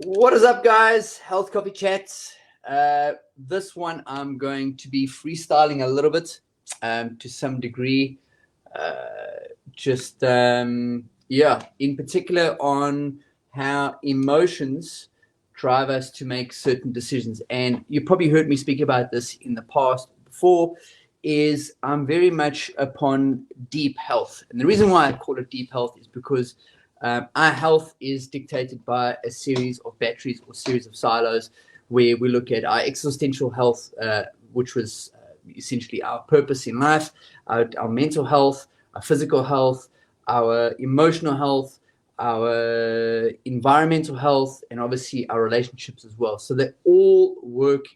What is up, guys? Health Coffee Chats. This one I'm going to be freestyling a little bit to some degree. In particular on how emotions drive us to make certain decisions. And you probably heard me speak about this in the past before, is I'm very much upon deep health. And the reason why I call it deep health is because our health is dictated by a series of batteries or series of silos where we look at our existential health, which was essentially our purpose in life, our mental health, our physical health, our emotional health, our environmental health, and obviously our relationships as well. So they all work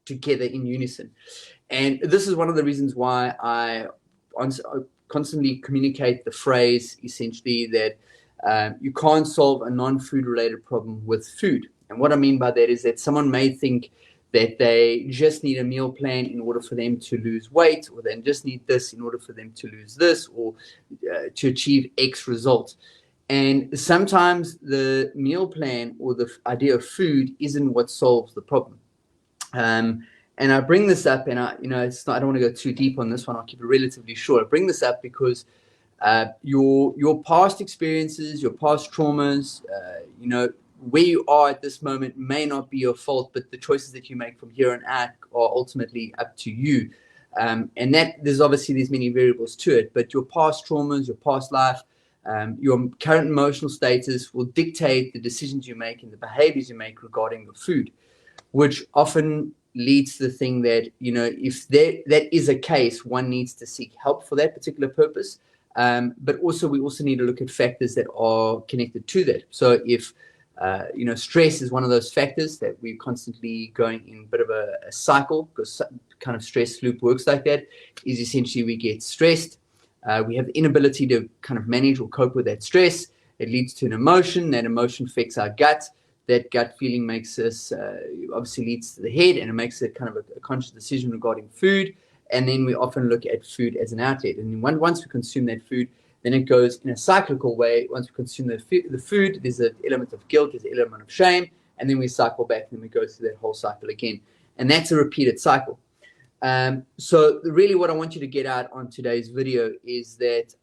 together in unison. And this is one of the reasons why I constantly communicate the phrase essentially that you can't solve a non-food related problem with food. And what I mean by that is that someone may think that they just need a meal plan in order for them to lose weight, or they just need this in order for them to lose this, or to achieve X result. And sometimes the meal plan or the idea of food isn't what solves the problem. And I bring this up, and I don't want to go too deep on this one. I'll keep it relatively short. I bring this up because your past experiences, your past traumas, where you are at this moment may not be your fault, but the choices that you make from here on out are ultimately up to you. And that there's many variables to it, but your past traumas, your past life, your current emotional status will dictate the decisions you make and the behaviors you make regarding your food, which often leads to the thing that, if that is a case, one needs to seek help for that particular purpose. But also, we also need to look at factors that are connected to that. So if, stress is one of those factors that we're constantly going in a bit of a cycle, because kind of stress loop works like that, is essentially we get stressed. We have the inability to kind of manage or cope with that stress. It leads to an emotion. That emotion affects our gut. That gut feeling makes us, obviously leads to the head, and it makes it kind of a conscious decision regarding food. And then we often look at food as an outlet. And then once we consume that food, then it goes in a cyclical way. Once we consume the food, there's an element of guilt, there's an element of shame, and then we cycle back and we go through that whole cycle again. And that's a repeated cycle. So really what I want you to get out on today's video is that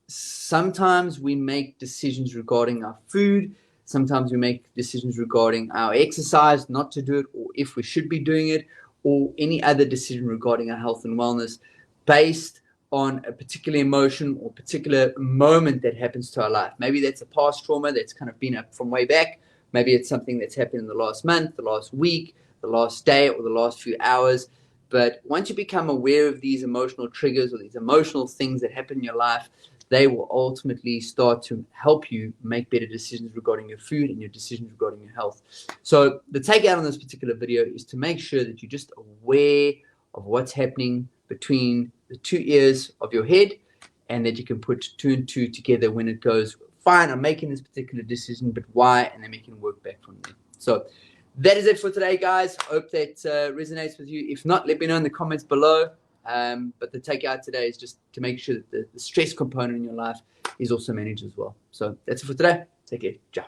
sometimes we make decisions regarding our food. Sometimes we make decisions regarding our exercise, not to do it, or if we should be doing it, or any other decision regarding our health and wellness based on a particular emotion or particular moment that happens to our life. Maybe that's a past trauma that's kind of been up from way back. Maybe it's something that's happened in the last month, the last week, the last day, or the last few hours. But once you become aware of these emotional triggers or these emotional things that happen in your life, they will ultimately start to help you make better decisions regarding your food and your decisions regarding your health. So the takeout on this particular video is to make sure that you're just aware of what's happening between the two ears of your head, and that you can put two and two together when it goes, fine, I'm making this particular decision, but why? And then we can work back from there. So that is it for today, guys. Hope that resonates with you. If not, let me know in the comments below. But the takeout today is just to make sure that the stress component in your life is also managed as well. So that's it for today. Take care. Ciao.